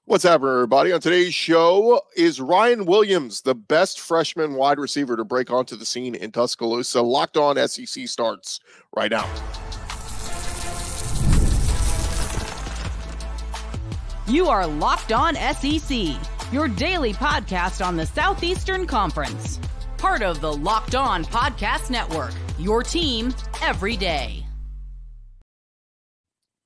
What's happening, everybody? On today's show, is Ryan Williams the best freshman wide receiver to break onto the scene in Tuscaloosa? Locked On SEC starts right now. You are Locked On SEC, your daily podcast on the Southeastern Conference. Part of the Locked On Podcast Network, your team every day.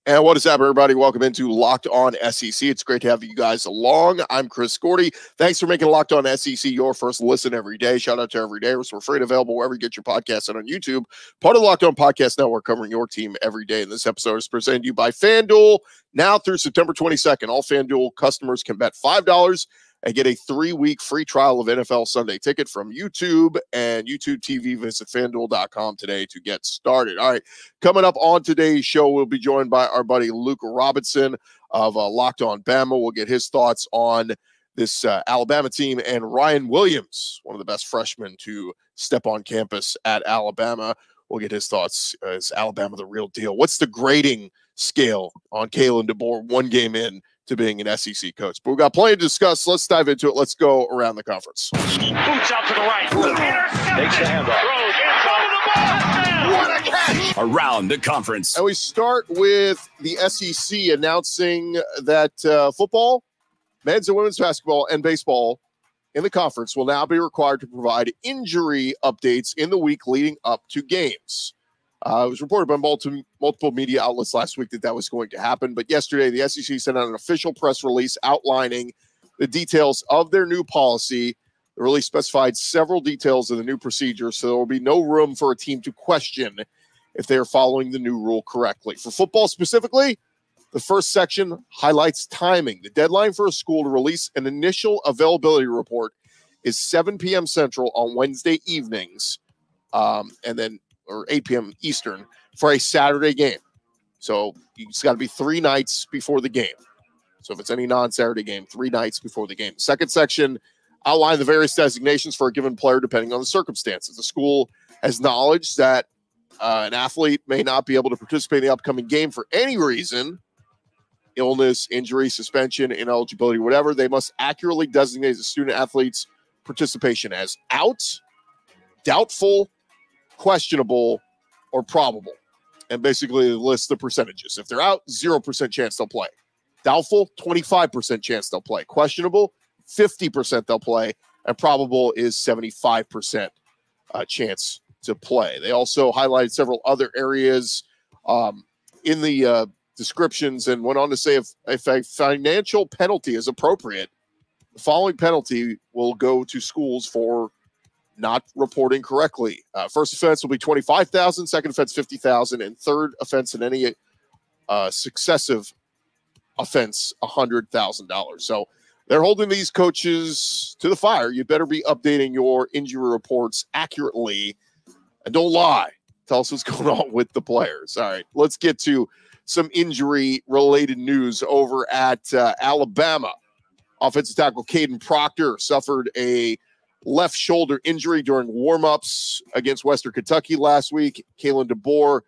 And what is up, everybody? Welcome into Locked On SEC. It's great to have you guys along. I'm Chris Gordy. Thanks for making Locked On SEC your first listen every day. Shout out to Everydayers. We're free and available wherever you get your podcasts and on YouTube. Part of the Locked On Podcast Network, covering your team every day. And this episode is presented to you by FanDuel. Now through September 22nd, all FanDuel customers can bet $5 and get a 3-week free trial of NFL Sunday Ticket from YouTube and YouTube TV. Visit FanDuel.com today to get started. All right, coming up on today's show, we'll be joined by our buddy Luke Robinson of Locked On Bama. We'll get his thoughts on this Alabama team and Ryan Williams, one of the best freshmen to step on campus at Alabama. We'll get his thoughts. Is Alabama the real deal? What's the grading scale on Kalen DeBoer one game in to being an SEC coach? But we've got plenty to discuss. Let's dive into it. Let's go around the conference. Boots out to the right. Takes the handoff. What a catch! Around the conference. And we start with the SEC announcing that football, men's and women's basketball, and baseball in the conference will now be required to provide injury updates in the week leading up to games. It was reported by multiple media outlets last week that was going to happen. But yesterday, the SEC sent out an official press release outlining the details of their new policy. The release specified several details of the new procedure, so there will be no room for a team to question if they are following the new rule correctly. For football specifically, the first section highlights timing. The deadline for a school to release an initial availability report is 7 p.m. Central on Wednesday evenings, or 8 p.m. Eastern for a Saturday game. So it's got to be 3 nights before the game. So if it's any non-Saturday game, 3 nights before the game. Second section outline the various designations for a given player depending on the circumstances. The school has knowledge that an athlete may not be able to participate in the upcoming game for any reason, illness, injury, suspension, ineligibility, whatever. They must accurately designate the student athlete's participation as out, doubtful, questionable, or probable, and basically list the percentages. If they're out, 0% chance they'll play. Doubtful, 25% chance they'll play. Questionable, 50% they'll play, and probable is 75% chance to play. They also highlighted several other areas in the descriptions and went on to say if a financial penalty is appropriate, the following penalty will go to schools for not reporting correctly. First offense will be $25,000, second offense $50,000, and third offense in any successive offense $100,000. So they're holding these coaches to the fire. You better be updating your injury reports accurately, and don't lie. Tell us what's going on with the players. All right, let's get to some injury-related news over at Alabama. Offensive tackle Kadyn Proctor suffered a left shoulder injury during warm-ups against Western Kentucky last week. Kalen DeBoer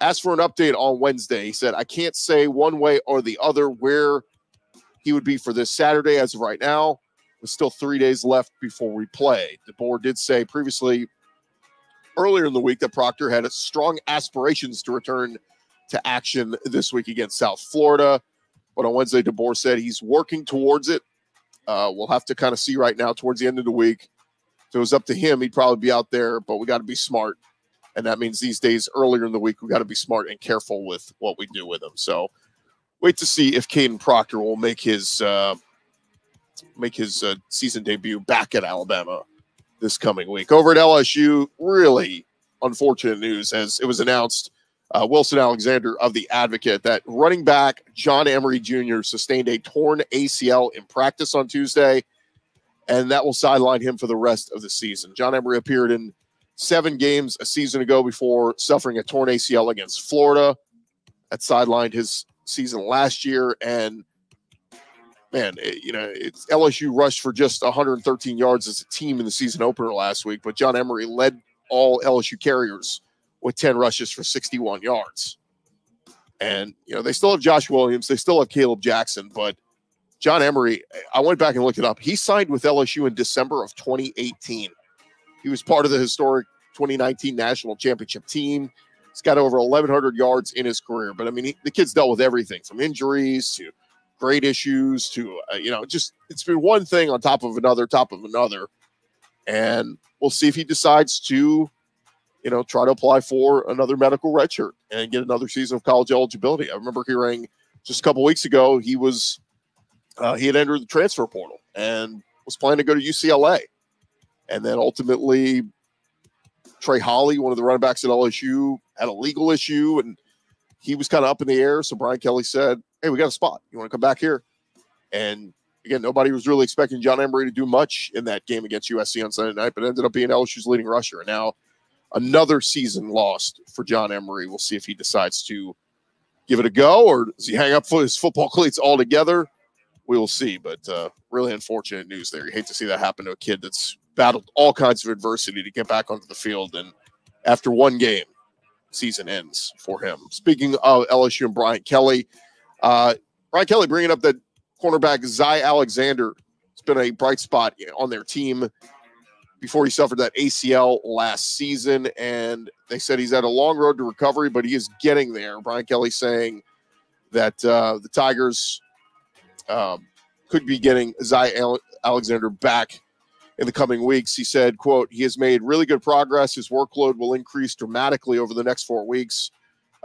asked for an update on Wednesday. He said, I can't say one way or the other where he would be for this Saturday as of right now. With still 3 days left before we play. DeBoer did say previously, earlier in the week, that Proctor had strong aspirations to return to action this week against South Florida. But on Wednesday, DeBoer said he's working towards it. We'll have to kind of see right now towards the end of the week. If it was up to him, he'd probably be out there, but we got to be smart. And that means these days earlier in the week, we got to be smart and careful with what we do with him. So wait to see if Kadyn Proctor will make his season debut back at Alabama this coming week. Over at LSU, really unfortunate news as it was announced, Wilson Alexander of The Advocate, that running back John Emery Jr. sustained a torn ACL in practice on Tuesday, and that will sideline him for the rest of the season. John Emery appeared in 7 games a season ago before suffering a torn ACL against Florida. That sidelined his season last year, and man, it's LSU rushed for just 113 yards as a team in the season opener last week, but John Emery led all LSU carriers with 10 rushes for 61 yards. And, they still have Josh Williams. They still have Caleb Jackson, but John Emery, I went back and looked it up. He signed with LSU in December of 2018. He was part of the historic 2019 national championship team. He's got over 1,100 yards in his career. But, I mean, the kid's dealt with everything from injuries to great issues to, just it's been one thing on top of another. And we'll see if he decides to, try to apply for another medical redshirt and get another season of college eligibility. I remember hearing just a couple weeks ago he had entered the transfer portal and was planning to go to UCLA. And then ultimately, Trey Holly, one of the running backs at LSU, had a legal issue, and he was kind of up in the air. So Brian Kelly said, hey, we got a spot. You want to come back here? And again, nobody was really expecting John Emery to do much in that game against USC on Sunday night, but ended up being LSU's leading rusher. And now another season lost for John Emery. We'll see if he decides to give it a go, or does he hang up his football cleats altogether? We will see, but really unfortunate news there. You hate to see that happen to a kid that's battled all kinds of adversity to get back onto the field, and after one game, season ends for him. Speaking of LSU and Brian Kelly bringing up that cornerback ZAlexander. It's been a bright spot on their team before he suffered that ACL last season, and they said he's had a long road to recovery, but he is getting there. Brian Kelly saying that the Tigers could be getting ZAlexander back in the coming weeks. He said, quote, he has made really good progress. His workload will increase dramatically over the next 4 weeks,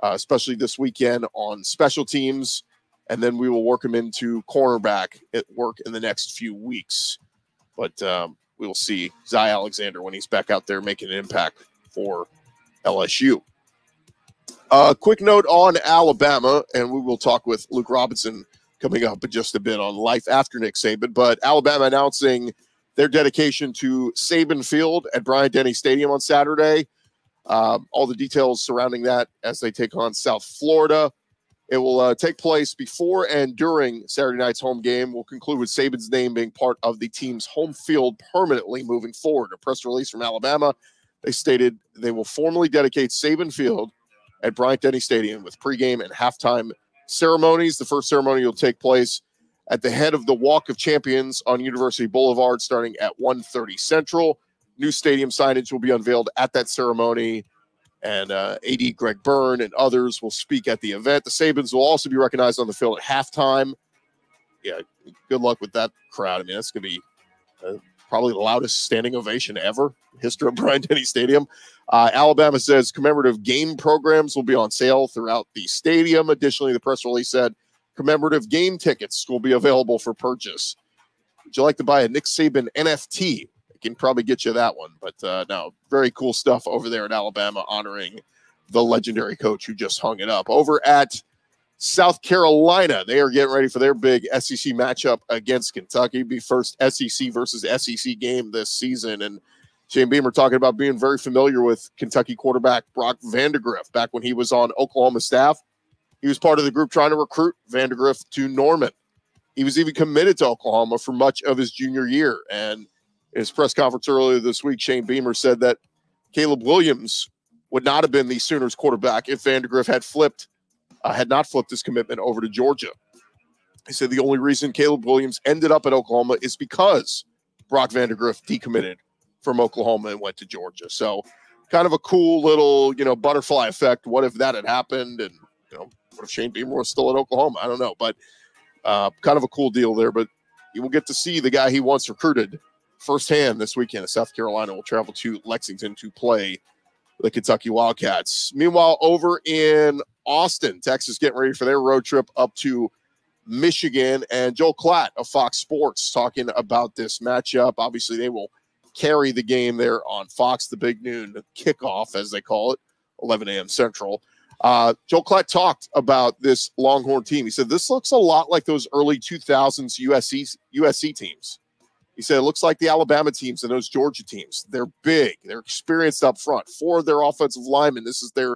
especially this weekend on special teams. And then we will work him into cornerback at work in the next few weeks. But we will see ZAlexander when he's back out there making an impact for LSU. Quick note on Alabama, and we will talk with Luke Robinson coming up in just a bit on life after Nick Saban. But Alabama announcing their dedication to Sabin Field at Bryant-Denny Stadium on Saturday. All the details surrounding that as they take on South Florida. It will take place before and during Saturday night's home game. We'll conclude with Saban's name being part of the team's home field permanently moving forward. A press release from Alabama, they stated they will formally dedicate Sabin Field at Bryant-Denny Stadium with pregame and halftime ceremonies. The first ceremony will take place at the head of the Walk of Champions on University Boulevard starting at 1:30 Central. New stadium signage will be unveiled at that ceremony, and AD Greg Byrne and others will speak at the event. The Sabins will also be recognized on the field at halftime. Yeah, good luck with that crowd. I mean, that's going to be probably the loudest standing ovation ever in history of Bryant-Denny Stadium. Alabama says commemorative game programs will be on sale throughout the stadium. Additionally, the press release said commemorative game tickets will be available for purchase. Would you like to buy a Nick Saban NFT? I can probably get you that one. But no, very cool stuff over there at Alabama honoring the legendary coach who just hung it up. Over at South Carolina, they are getting ready for their big SEC matchup against Kentucky. Be first SEC versus SEC game this season. And Shane Beamer talking about being very familiar with Kentucky quarterback Brock Vandagriff back when he was on Oklahoma staff. He was part of the group trying to recruit Vandagriff to Norman. He was even committed to Oklahoma for much of his junior year. And in his press conference earlier this week, Shane Beamer said that Caleb Williams would not have been the Sooners quarterback if Vandagriff had not flipped his commitment over to Georgia. He said the only reason Caleb Williams ended up at Oklahoma is because Brock Vandagriff decommitted from Oklahoma and went to Georgia. So kind of a cool little, butterfly effect. What if that had happened? And, what if Shane Beamer was still at Oklahoma? I don't know, but kind of a cool deal there. But you will get to see the guy he once recruited firsthand this weekend. South Carolina will travel to Lexington to play the Kentucky Wildcats. Meanwhile, over in Austin, Texas getting ready for their road trip up to Michigan. And Joel Klatt of Fox Sports talking about this matchup. Obviously, they will carry the game there on Fox, the big noon kickoff, as they call it, 11 a.m. Central. Joel Klatt talked about this Longhorn team. He said, this looks a lot like those early 2000s USC teams. He said, it looks like the Alabama teams and those Georgia teams. They're big. They're experienced up front. 4 of their offensive linemen, this is their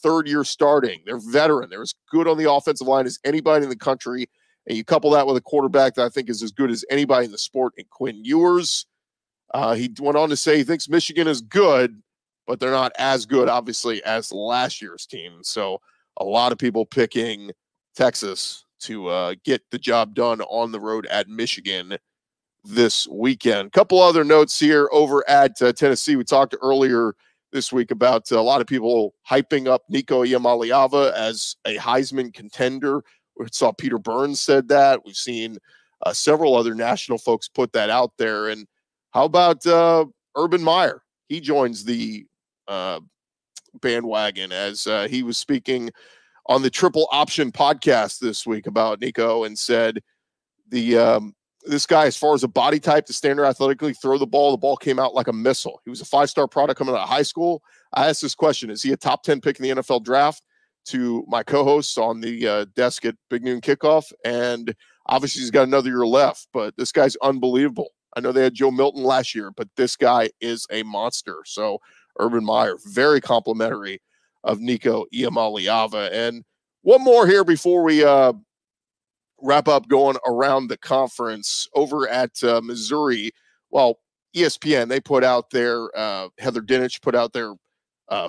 third year starting. They're veteran. They're as good on the offensive line as anybody in the country. And you couple that with a quarterback that I think is as good as anybody in the sport in Quinn Ewers. He went on to say he thinks Michigan is good, but they're not as good, obviously, as last year's team. So a lot of people picking Texas to get the job done on the road at Michigan this weekend. Couple other notes here over at Tennessee. We talked earlier this week about a lot of people hyping up Nico Iamaleava as a Heisman contender. We saw Peter Burns said that. We've seen several other national folks put that out there. And how about Urban Meyer? He joins the bandwagon as he was speaking on the Triple Option podcast this week about Nico and said this guy, as far as a body type to stand there athletically, throw the ball came out like a missile. He was a 5-star product coming out of high school. I asked this question, is he a top 10 pick in the NFL draft, to my co-hosts on the desk at Big Noon Kickoff, and obviously he's got another year left, but this guy's unbelievable. I know they had Joe Milton last year, but this guy is a monster. So Urban Meyer, very complimentary of Nico Iamaleava. And one more here before we wrap up going around the conference over at Missouri. Well, ESPN, they put out their Heather Dinich put out their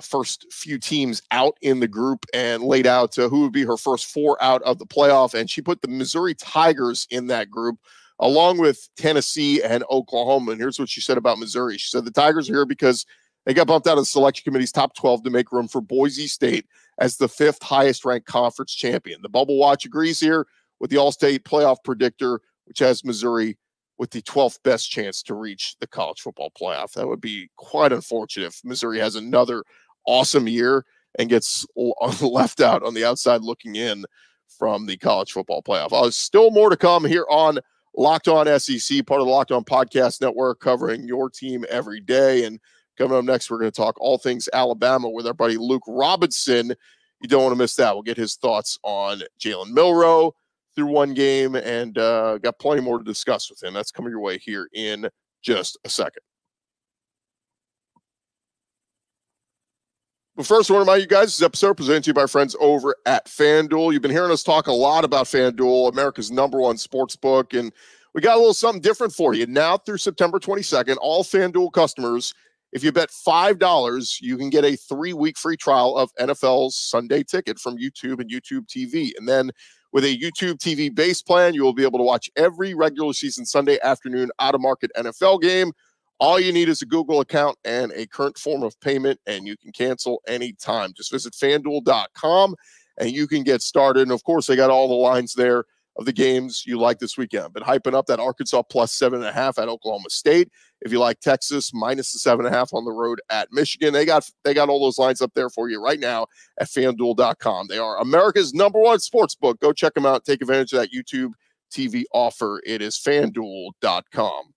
first few teams out in the group and laid out who would be her first 4 out of the playoff. And she put the Missouri Tigers in that group along with Tennessee and Oklahoma. And here's what she said about Missouri. She said the Tigers are here because they got bumped out of the selection committee's top 12 to make room for Boise State as the 5th highest ranked conference champion. The Bubble Watch agrees here with the All-State playoff predictor, which has Missouri with the 12th best chance to reach the college football playoff. That would be quite unfortunate if Missouri has another awesome year and gets left out on the outside looking in from the college football playoff. There's still more to come here on Locked On SEC, part of the Locked On Podcast Network, covering your team every day. And coming up next, we're going to talk all things Alabama with our buddy Luke Robinson. You don't want to miss that. We'll get his thoughts on Jalen Milroe through one game, and got plenty more to discuss with him. That's coming your way here in just a second. But first, I want to remind you guys, this episode presented to you by our friends over at FanDuel. You've been hearing us talk a lot about FanDuel, America's #1 sports book, and we got a little something different for you. Now through September 22nd, all FanDuel customers, if you bet $5, you can get a 3-week free trial of NFL's Sunday Ticket from YouTube and YouTube TV. And then with a YouTube TV base plan, you will be able to watch every regular season Sunday afternoon out-of-market NFL game. All you need is a Google account and a current form of payment, and you can cancel anytime. Just visit FanDuel.com, and you can get started. And, of course, they got all the lines there of the games you like this weekend. Been hyping up that Arkansas plus 7.5 at Oklahoma State. If you like Texas, minus the 7.5 on the road at Michigan. They got all those lines up there for you right now at FanDuel.com. They are America's #1 sports book. Go check them out. Take advantage of that YouTube TV offer. It is FanDuel.com.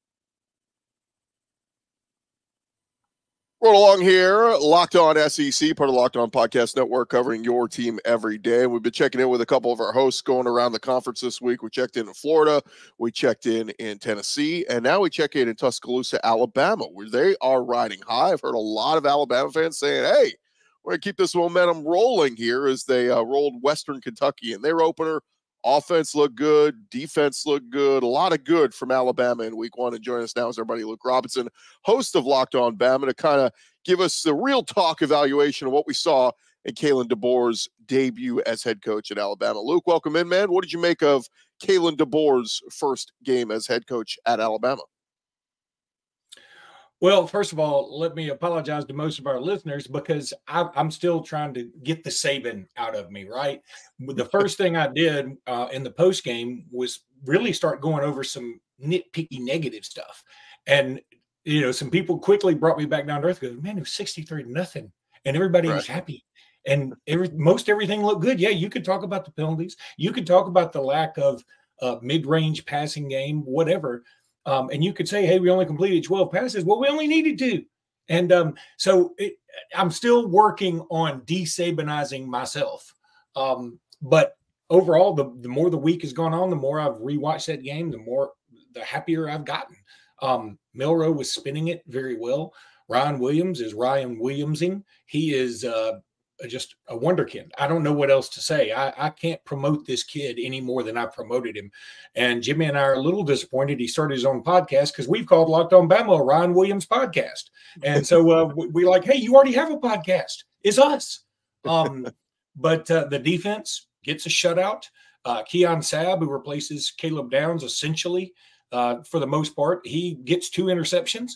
Roll along here, Locked On SEC, part of the Locked On Podcast Network, covering your team every day. We've been checking in with a couple of our hosts going around the conference this week. We checked in Florida, we checked in Tennessee, and now we check in Tuscaloosa, Alabama, where they are riding high. I've heard a lot of Alabama fans saying, hey, we're going to keep this momentum rolling here as they rolled Western Kentucky in their opener. Offense looked good. Defense looked good. A lot of good from Alabama in week 1. And joining us now is our buddy Luke Robinson, host of Locked On Bama, to kind of give us the real talk evaluation of what we saw in Kalen DeBoer's debut as head coach at Alabama. Luke, welcome in, man. What did you make of Kalen DeBoer's first game as head coach at Alabama? Well, first of all, let me apologize to most of our listeners because I'm still trying to get the Sabin out of me, right? The first thing I did in the post game was really start going over some nitpicky negative stuff. And, you know, some people quickly brought me back down to earth. Go, man, it was 63-0 and everybody was happy. And most everything looked good. Yeah, you could talk about the penalties. You could talk about the lack of mid-range passing game, whatever. And you could say, hey, we only completed 12 passes. Well, we only needed 2. And I'm still working on de-Sabinizing myself. But overall, the more the week has gone on, the more I've rewatched that game, the happier I've gotten. Milroe was spinning it very well. Ryan Williams is Ryan Williamsing. He is just a wonderkind. I don't know what else to say. I can't promote this kid any more than I promoted him. And Jimmy and I are a little disappointed he started his own podcast because we've called Locked On Bama a Ryan Williams podcast. And so we like, hey, you already have a podcast. It's us. But the defense gets a shutout. Keon Sabb, who replaces Caleb Downs essentially for the most part, he gets 2 interceptions.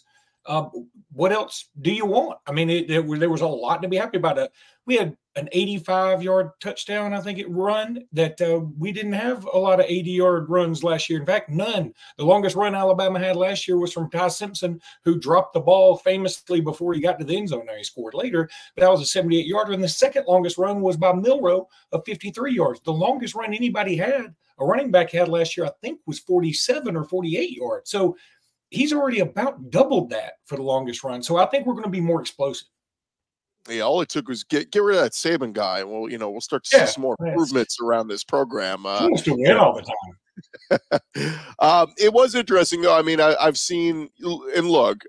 What else do you want? I mean, there was a lot to be happy about. We had an 85-yard touchdown, I think run that we didn't have a lot of 80-yard runs last year. In fact, none. The longest run Alabama had last year was from Ty Simpson, who dropped the ball famously before he got to the end zone. Now he scored later, but that was a 78-yarder. And the second longest run was by Milroe of 53 yards. The longest run anybody had, a running back had last year, I think was 47 or 48 yards. So he's already about doubled that for the longest run. So I think we're going to be more explosive. Yeah, all it took was get rid of that Sabin guy. Well, we'll start to see some more improvements around this program. He wants to win all the time. It was interesting, though. I mean, I've seen, and look,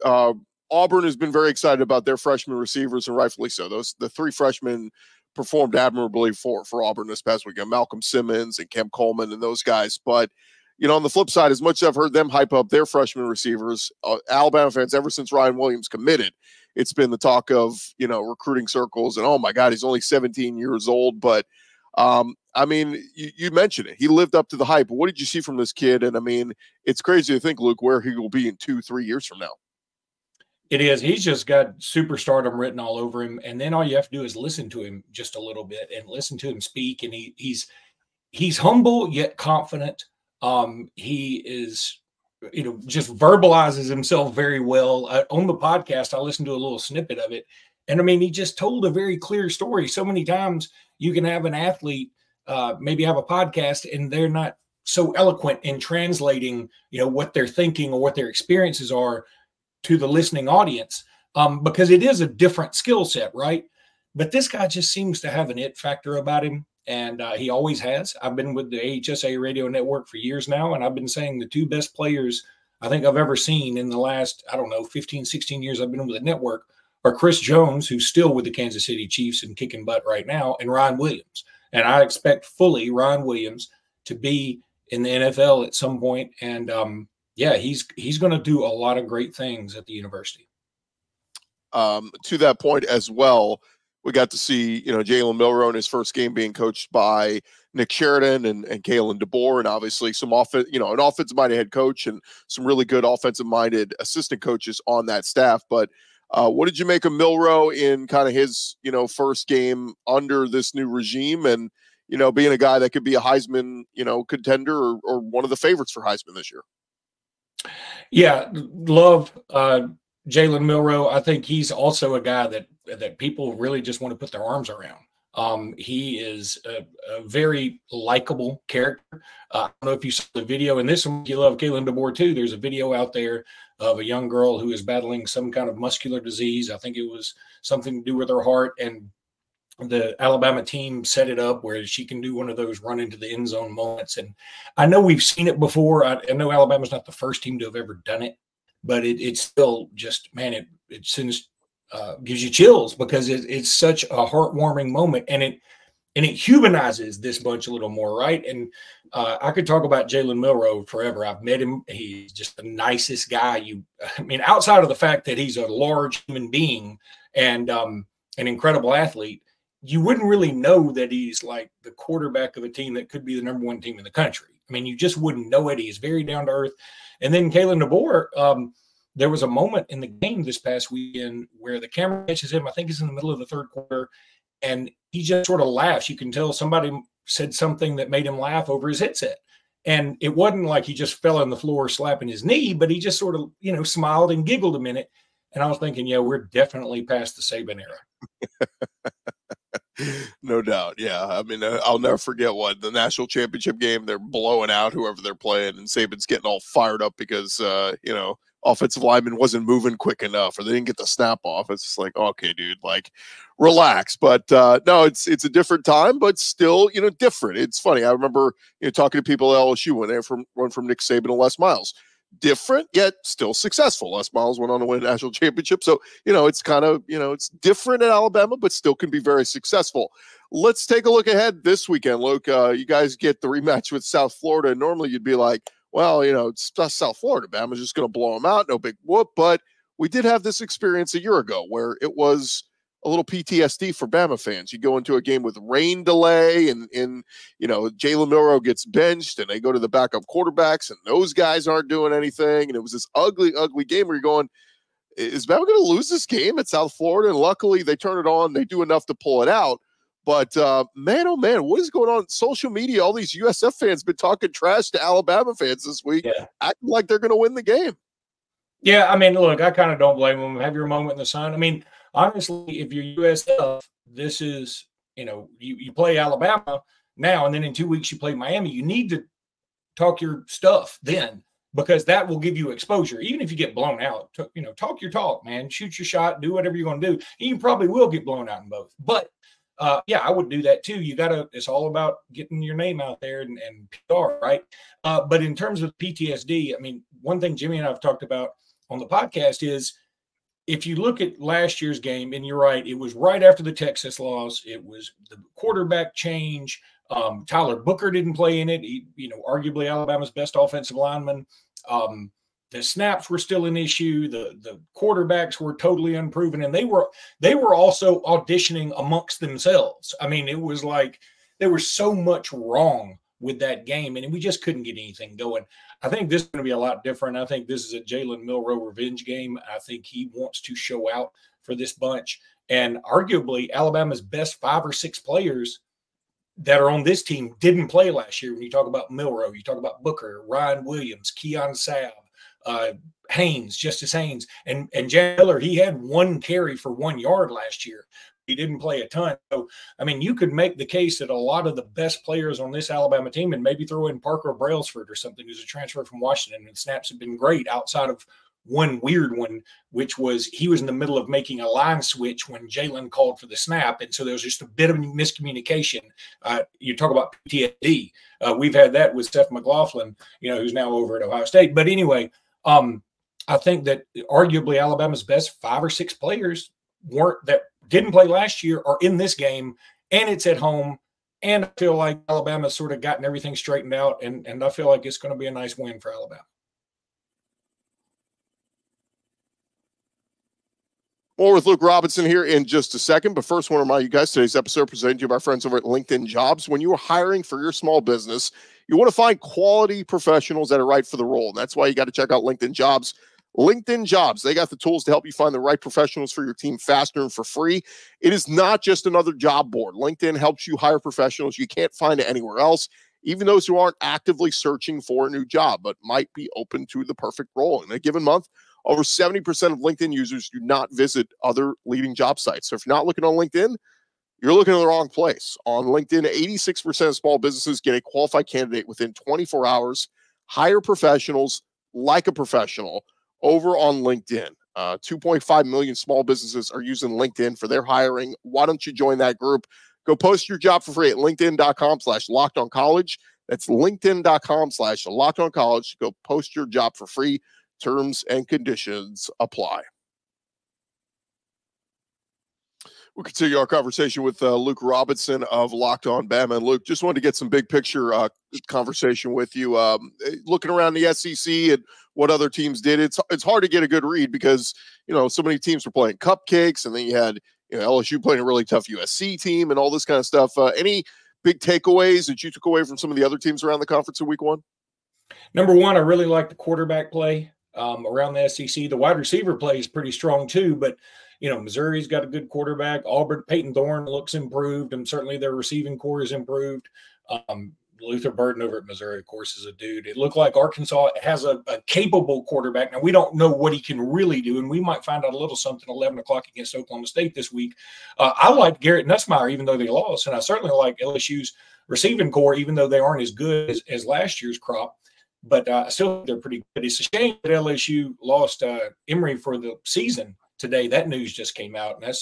Auburn has been very excited about their freshman receivers, and rightfully so. The 3 freshmen performed admirably for Auburn this past weekend. Malcolm Simmons and Cam Coleman and those guys. But, on the flip side, as much as I've heard them hype up their freshman receivers, Alabama fans, ever since Ryan Williams committed, it's been the talk of, recruiting circles and, oh my God, he's only 17 years old. But I mean, you mentioned it. He lived up to the hype. What did you see from this kid? And I mean, it's crazy to think, Luke, where he will be in 2-3 years from now. It is. He's just got superstardom written all over him. And then all you have to do is listen to him just a little bit and listen to him speak. And he's humble yet confident. He is, just verbalizes himself very well. On the podcast, I listened to a little snippet of it. And I mean, he just told a very clear story. So many times you can have an athlete maybe have a podcast and they're not so eloquent in translating, what they're thinking or what their experiences are to the listening audience, because it is a different skill set, right? But this guy just seems to have an it factor about him. And he always has. I've been with the AHSA radio network for years now, and I've been saying the 2 best players I think I've ever seen in the last, 15, 16 years I've been with the network are Chris Jones, who's still with the Kansas City Chiefs and kicking butt right now, and Ryan Williams. And I expect fully Ryan Williams to be in the NFL at some point. And, he's going to do a lot of great things at the university. To that point as well, we got to see, Jalen Milroe in his first game being coached by Nick Sheridan and Kalen DeBoer, and obviously some an offensive-minded head coach and some really good offensive-minded assistant coaches on that staff. But what did you make of Milroe in kind of his, first game under this new regime and, being a guy that could be a Heisman, contender or one of the favorites for Heisman this year? Yeah, love Jalen Milroe. I think he's also a guy that people really just want to put their arms around. He is a very likable character. I don't know if you saw the video, and this one, you love Kalen DeBoer too. There's a video out there of a young girl who is battling some kind of muscular disease. I think it was something to do with her heart, and the Alabama team set it up where she can do one of those run into the end zone moments. And I know we've seen it before. I know Alabama's not the first team to have ever done it, but it's still just, man, it sends gives you chills because it's such a heartwarming moment, and it humanizes this bunch a little more, right? And I could talk about Jalen Milroe forever. I've met him. He's just the nicest guy. Outside of the fact that he's a large human being and an incredible athlete, you wouldn't really know that he's like the quarterback of a team that could be the #1 team in the country. You just wouldn't know it. He's very down to earth. And then Kalen DeBoer, there was a moment in the game this past weekend where the camera catches him. I think it's in the middle of the third quarter, and he just sort of laughs. You can tell somebody said something that made him laugh over his headset. And it wasn't like he just fell on the floor slapping his knee, but he just sort of, smiled and giggled a minute. And I was thinking, yeah, we're definitely past the Sabin era. No doubt. Yeah. I'll never forget the national championship game, they're blowing out whoever they're playing, and Sabin's getting all fired up because, offensive lineman wasn't moving quick enough or they didn't get the snap off. It's just like, okay, dude, like relax. But no, it's a different time, but still, different. It's funny. I remember, talking to people at LSU when they run from Nick Saban to Les Miles. Different, yet still successful. Les Miles went on to win a national championship. So, it's kind of, it's different at Alabama, but still can be very successful. Let's take a look ahead this weekend, Luke. You guys get the rematch with South Florida. Normally you'd be like, well, it's South Florida. Bama's just going to blow them out. No big whoop. But we did have this experience a year ago where it was a little PTSD for Bama fans. You go into a game with rain delay and Jalen Milroe gets benched and they go to the backup quarterbacks and those guys aren't doing anything. And it was this ugly, ugly game where you're going, is Bama going to lose this game at South Florida? And luckily they turn it on. They do enough to pull it out. But man, oh man, what is going on? Social media, all these USF fans been talking trash to Alabama fans this week, acting like they're going to win the game. Yeah, I mean, look, I kind of don't blame them. Have your moment in the sun. I mean, honestly, if you're USF, this is, you play Alabama now, and then in 2 weeks you play Miami. You need to talk your stuff then, because that will give you exposure. Even if you get blown out, talk your talk, man. Shoot your shot, do whatever you're going to do. And you probably will get blown out in both. But, I would do that too. It's all about getting your name out there and PR, right? But in terms of PTSD, I mean, one thing Jimmy and I have talked about on the podcast is, if you look at last year's game, and you're right, it was right after the Texas loss. It was the quarterback change. Tyler Booker didn't play in it. He, arguably Alabama's best offensive lineman. The snaps were still an issue. The quarterbacks were totally unproven, and they were also auditioning amongst themselves. I mean, it was like there was so much wrong with that game, and we just couldn't get anything going. I think this is going to be a lot different. I think this is a Jalen Milroe revenge game. I think he wants to show out for this bunch. And arguably, Alabama's best 5 or 6 players that are on this team didn't play last year. When you talk about Milroe, you talk about Booker, Ryan Williams, Keon Sabb, Justice Haynes, and Jan Miller. He had 1 carry for 1 yard last year. He didn't play a ton. So, I mean, you could make the case that a lot of the best players on this Alabama team, and maybe throw in Parker Brailsford or something, who's a transfer from Washington, and snaps have been great outside of one weird one, which was he was in the middle of making a line switch when Jalen called for the snap. And so there was just a bit of miscommunication. You talk about PTSD. We've had that with Seth McLaughlin, who's now over at Ohio State. But anyway, I think that arguably Alabama's best 5 or 6 players didn't play last year are in this game, and it's at home. And I feel like Alabama's sort of gotten everything straightened out, and I feel like it's going to be a nice win for Alabama. More with Luke Robinson here in just a second. But first, I want to remind you guys, today's episode presented to you by our friends over at LinkedIn Jobs. When you are hiring for your small business, you want to find quality professionals that are right for the role. And that's why you got to check out LinkedIn Jobs. LinkedIn Jobs, they got the tools to help you find the right professionals for your team faster and for free. It is not just another job board. LinkedIn helps you hire professionals you can't find anywhere else, even those who aren't actively searching for a new job, but might be open to the perfect role. In a given month, over 70% of LinkedIn users do not visit other leading job sites. So if you're not looking on LinkedIn, you're looking in the wrong place. On LinkedIn, 86% of small businesses get a qualified candidate within 24 hours. Hire professionals like a professional over on LinkedIn. 2.5 million small businesses are using LinkedIn for their hiring. Why don't you join that group? Go post your job for free at linkedin.com/lockedoncollege. That's linkedin.com/lockedoncollege. Go post your job for free. Terms and conditions apply. We'll continue our conversation with Luke Robinson of Locked On Bama. And Luke, just wanted to get some big picture conversation with you. Looking around the SEC and what other teams did, it's hard to get a good read because, so many teams were playing cupcakes, and then you had LSU playing a really tough USC team and all this kind of stuff. Any big takeaways that you took away from some of the other teams around the conference in week 1? Number one, I really like the quarterback play around the SEC. The wide receiver play is pretty strong too, but Missouri's got a good quarterback. Auburn, Peyton Thorne looks improved, and certainly their receiving core is improved. Luther Burden over at Missouri, of course, is a dude. It looked like Arkansas has a capable quarterback. Now, we don't know what he can really do, and we might find out a little something 11 o'clock against Oklahoma State this week. I like Garrett Nussmeier, even though they lost, and I certainly like LSU's receiving core, even though they aren't as good as last year's crop. But still, they're pretty good. It's a shame that LSU lost Emery for the season today. That news just came out, and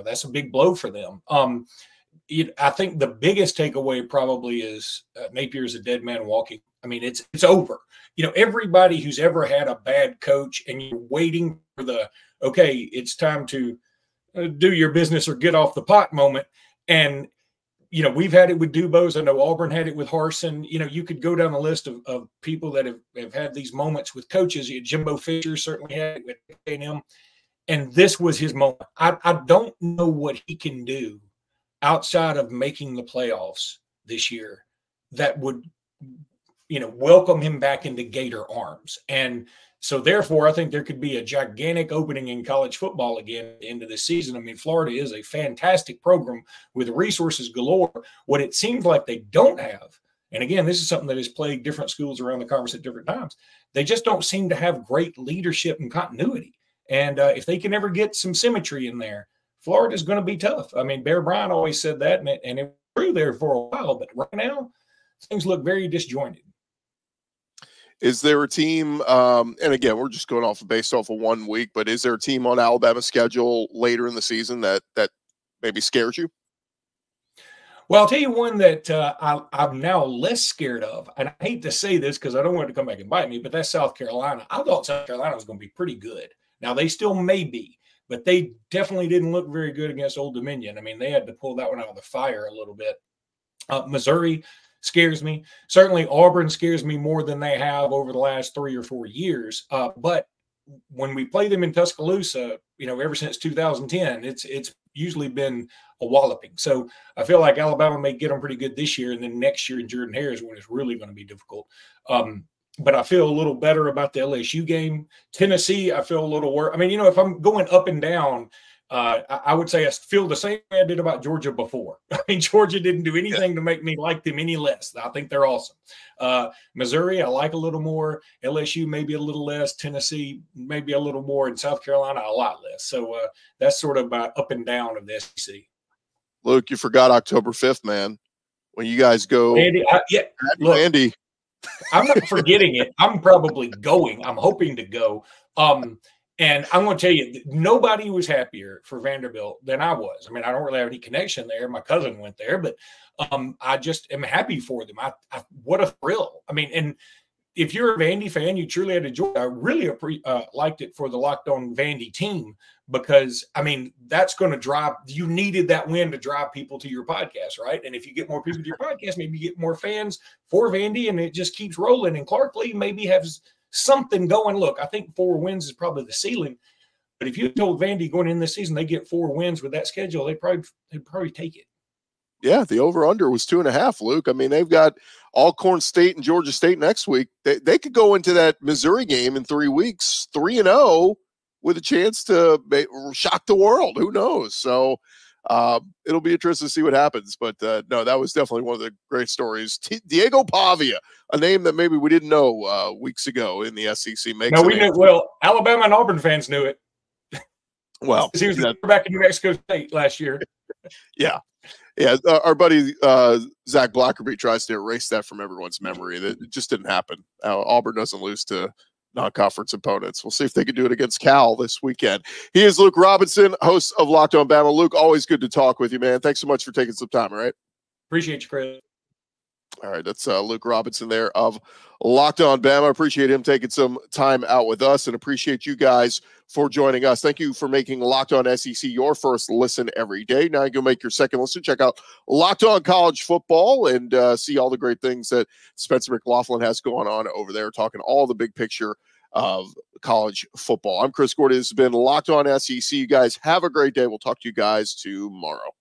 that's a big blow for them. I think the biggest takeaway probably is Napier's a dead man walking. I mean, it's over. Everybody who's ever had a bad coach and you're waiting for it's time to do your business or get off the pot moment. And we've had it with Dubose. I know Auburn had it with Harsin. You could go down the list of people that have had these moments with coaches. Jimbo Fisher certainly had it with A&M. And this was his moment. I don't know what he can do outside of making the playoffs this year that would, welcome him back into Gator arms. And so therefore, I think there could be a gigantic opening in college football again at the end of the season. I mean, Florida is a fantastic program with resources galore. What it seems like they don't have, and again, this is something that has plagued different schools around the conference at different times, they just don't seem to have great leadership and continuity. And if they can ever get some symmetry in there, Florida is going to be tough. I mean, Bear Bryant always said that, and it was true there for a while. But right now, things look very disjointed. Is there a team, and again, we're just going based off of 1 week, but is there a team on Alabama's schedule later in the season that maybe scares you? Well, I'll tell you one that I'm now less scared of. And I hate to say this because I don't want it to come back and bite me, but that's South Carolina. I thought South Carolina was going to be pretty good. Now, they still may be, but they definitely didn't look very good against Old Dominion. I mean, they had to pull that one out of the fire a little bit. Missouri scares me. Certainly Auburn scares me more than they have over the last 3 or 4 years. But when we play them in Tuscaloosa, ever since 2010, it's usually been a walloping. So I feel like Alabama may get them pretty good this year, and then next year in Jordan-Hare is when it's really going to be difficult. But I feel a little better about the LSU game. Tennessee, I feel a little worse. I mean, if I'm going up and down, I would say I feel the same way I did about Georgia before. I mean, Georgia didn't do anything to make me like them any less. I think they're awesome. Missouri, I like a little more. LSU, maybe a little less. Tennessee, maybe a little more. And South Carolina, a lot less. So that's sort of about up and down of the SEC. Luke, you forgot October 5th, man. When you guys go. Andy, look, Andy. I'm not forgetting it. I'm probably going. I'm hoping to go. And I'm going to tell you, nobody was happier for Vanderbilt than I was. I mean, I don't really have any connection there. My cousin went there, but I just am happy for them. What a thrill. I mean, and if you're a Vandy fan, you truly had enjoyed it. I really liked it for the Locked On Vandy team because, I mean, that's going to drive – you needed that win to drive people to your podcast, right? And if you get more people to your podcast, maybe you get more fans for Vandy, and it just keeps rolling. And Clark Lee maybe has – something going. Look, I think 4 wins is probably the ceiling. But if you told Vandy going in this season they get 4 wins with that schedule, they'd probably take it. Yeah, the over-under was 2.5, Luke. I mean, they've got Alcorn State and Georgia State next week. They could go into that Missouri game in 3 weeks, 3-0, with a chance to shock the world. Who knows? So it'll be interesting to see what happens. But no, that was definitely one of the great stories. Diego Pavia, a name that maybe we didn't know weeks ago in the SEC. No, we knew. Well, Alabama and Auburn fans knew it. Well, he was the quarterback in New Mexico State last year. Yeah. Our buddy Zach Blackerby tries to erase that from everyone's memory. That it just didn't happen. Auburn doesn't lose to non-conference opponents. We'll see if they can do it against Cal this weekend. He is Luke Robinson, host of Locked On Bama. Luke, always good to talk with you, man. Thanks so much for taking some time, all right? Appreciate you, Chris. All right, that's Luke Robinson there of Locked On Bama. Appreciate him taking some time out with us, and appreciate you guys for joining us. Thank you for making Locked On SEC your first listen every day. Now you can make your second listen. Check out Locked On College Football and see all the great things that Spencer McLaughlin has going on over there, talking all the big picture of college football. I'm Chris Gordon. This has been Locked On SEC. You guys have a great day. We'll talk to you guys tomorrow.